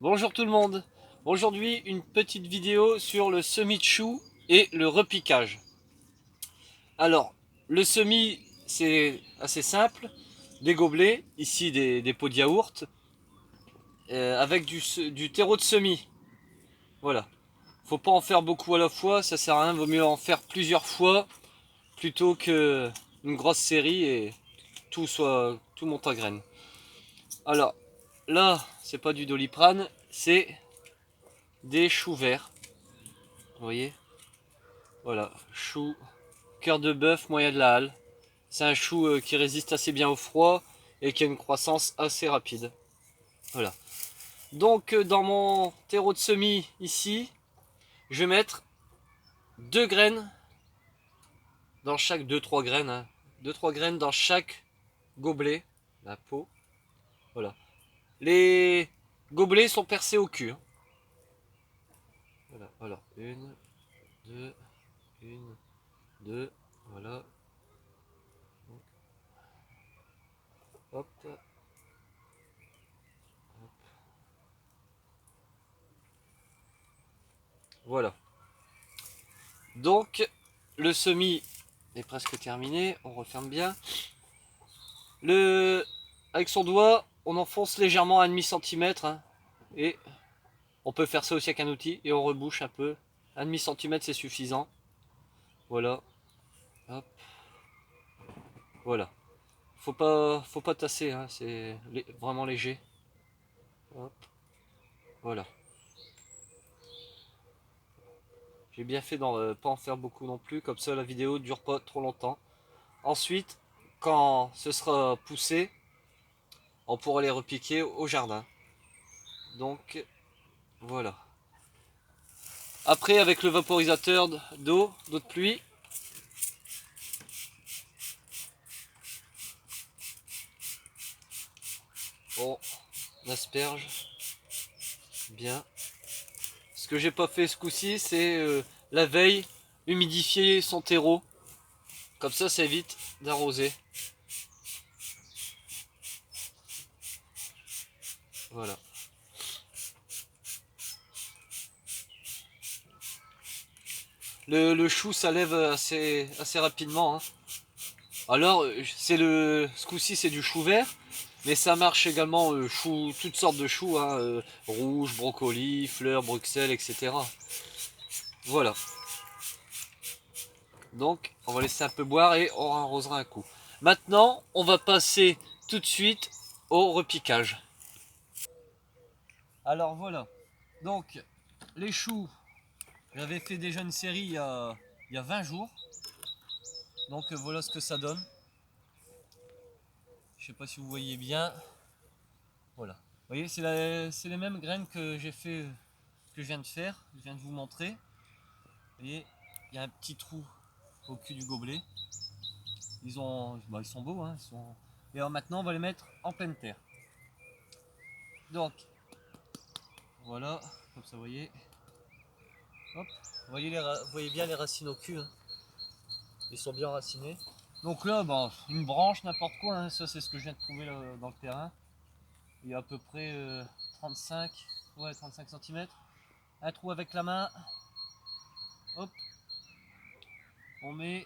Bonjour tout le monde. Aujourd'hui une petite vidéo sur le semis de chou et le repiquage. Alors le semis c'est assez simple, des gobelets, ici des pots de yaourt, avec du terreau de semis. Voilà. Faut pas en faire beaucoup à la fois, ça sert à rien, vaut mieux en faire plusieurs fois plutôt que une grosse série et tout monte à graines. Alors là c'est pas du Doliprane, c'est des choux verts. Vous voyez? Voilà, chou, cœur de bœuf, moyen de la halle. C'est un chou qui résiste assez bien au froid et qui a une croissance assez rapide. Voilà. Donc dans mon terreau de semis ici, je vais mettre deux graines dans chaque, deux trois graines, hein, deux trois graines dans chaque gobelet, la peau. Voilà. Les gobelets sont percés au cul, hein. Voilà, voilà. Deux, une, deux, voilà. Hop, hop. Voilà. Donc, le semis est presque terminé. On referme bien. Avec son doigt, on enfonce légèrement à 1,5 cm. Hein, et on peut faire ça aussi avec un outil. Et on rebouche un peu. 1,5 cm, c'est suffisant. Voilà. Hop. Voilà. Faut pas tasser. Hein, c'est vraiment léger. Hop. Voilà. J'ai bien fait d'en pas en faire beaucoup non plus. Comme ça, la vidéo dure pas trop longtemps. Ensuite, quand ce sera poussé, on pourra les repiquer au jardin. Donc, voilà. Après, avec le vaporisateur d'eau de pluie, on asperge bien. Ce que j'ai pas fait ce coup-ci, c'est la veille humidifier son terreau. Comme ça évite d'arroser. Voilà. Le chou, ça lève assez rapidement. Hein. Alors, ce coup-ci, c'est du chou vert. Mais ça marche également toutes sortes de choux, hein, rouge, brocoli, fleurs, Bruxelles, etc. Voilà. Donc, on va laisser un peu boire et on arrosera un coup. Maintenant, on va passer tout de suite au repiquage. Alors voilà. Donc, les choux, j'avais fait déjà une série il y a 20 jours. Donc, voilà ce que ça donne. Je sais pas si vous voyez bien. Voilà. Vous voyez, c'est les mêmes graines que j'ai fait, que je viens de faire. Je viens de vous montrer. Vous voyez, il y a un petit trou au cul du gobelet. Ils sont beaux, hein. Et alors maintenant, on va les mettre en pleine terre. Donc, voilà, comme ça, vous voyez. Hop. Vous voyez bien les racines au cul. Hein. Ils sont bien racinés. Donc là, une branche, n'importe quoi. Hein. Ça, c'est ce que je viens de trouver là, dans le terrain. Il y a à peu près 35, ouais, 35 cm. Un trou avec la main. Hop. On met,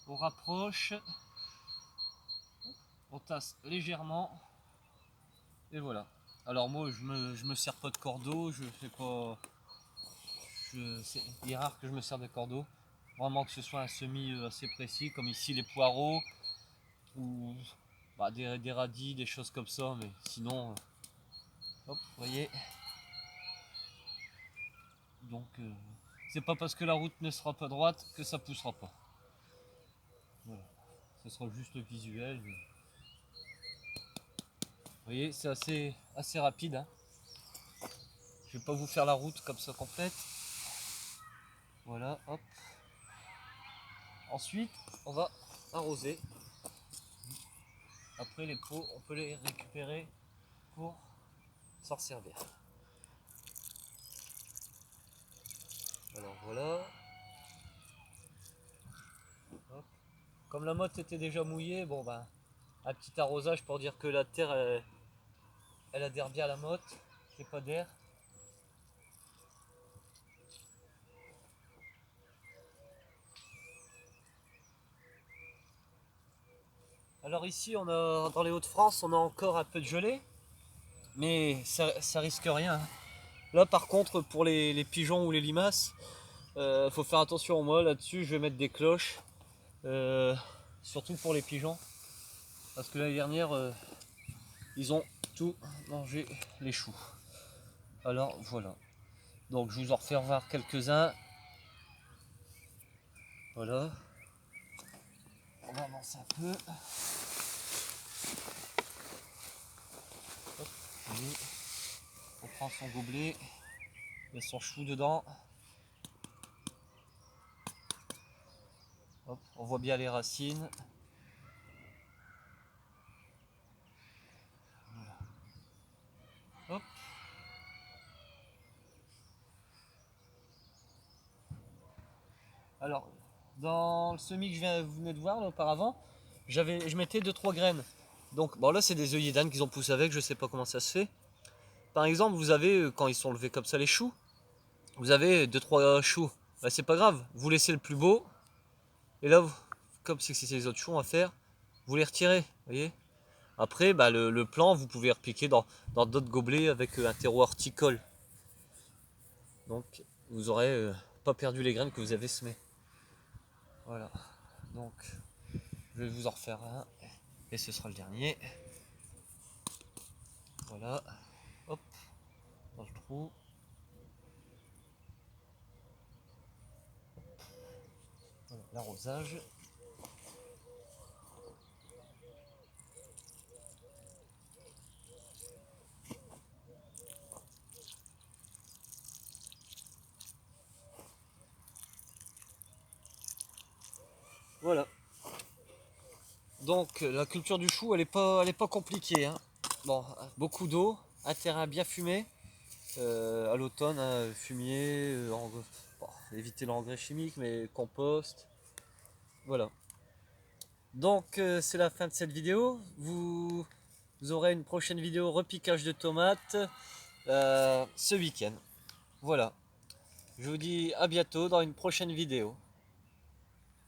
on rapproche. On tasse légèrement. Et voilà. Alors moi, je me sers pas de cordeau. Je fais pas... il est rare que je me sers de cordeau. Vraiment que ce soit un semis assez précis, comme ici les poireaux ou des radis, des choses comme ça. Mais sinon, hop, vous voyez. Donc, c'est pas parce que la route ne sera pas droite que ça poussera pas. Voilà. Ce sera juste visuel. Mais... Vous voyez, c'est assez rapide. Hein. Je vais pas vous faire la route comme ça complète. Voilà, hop. Ensuite, on va arroser. Après les pots, on peut les récupérer pour s'en servir. Alors voilà. Hop. Comme la motte était déjà mouillée, bon ben un petit arrosage pour dire que la terre elle adhère bien à la motte. J'ai pas d'air. Alors ici, on a, dans les Hauts-de-France, on a encore un peu de gelée, mais ça risque rien. Là par contre, pour les pigeons ou les limaces, faut faire attention. Moi là-dessus, je vais mettre des cloches, surtout pour les pigeons, parce que l'année dernière, ils ont tout mangé les choux. Alors voilà, donc je vous en refais voir quelques-uns. Voilà, on avance un peu. Hop, allez. On prend son gobelet, il y a son chou dedans. Hop, on voit bien les racines. Voilà. Hop. Alors, dans le semis que vous venez de voir là, auparavant, je mettais 2-3 graines. Donc, bon là c'est des œillets d'âne qu'ils ont poussé avec, je sais pas comment ça se fait. Par exemple, vous avez, quand ils sont levés comme ça les choux, vous avez 2-3 choux. Bah, c'est pas grave, vous laissez le plus beau. Et là, comme c'est les autres choux à faire, vous les retirez, vous voyez. Après, bah, le plan, vous pouvez repiquer dans d'autres gobelets avec un terreau horticole. Donc, vous aurez pas perdu les graines que vous avez semées. Voilà. Donc, je vais vous en refaire un. Et ce sera le dernier. Voilà. Hop. Dans le trou. Voilà, l'arrosage. Voilà. Donc la culture du chou, elle est pas compliquée, hein. Bon, beaucoup d'eau, un terrain bien fumé. À l'automne, hein, fumier, bon, éviter l'engrais chimique, mais compost. Voilà. Donc c'est la fin de cette vidéo. Vous aurez une prochaine vidéo repiquage de tomates ce week-end. Voilà. Je vous dis à bientôt dans une prochaine vidéo.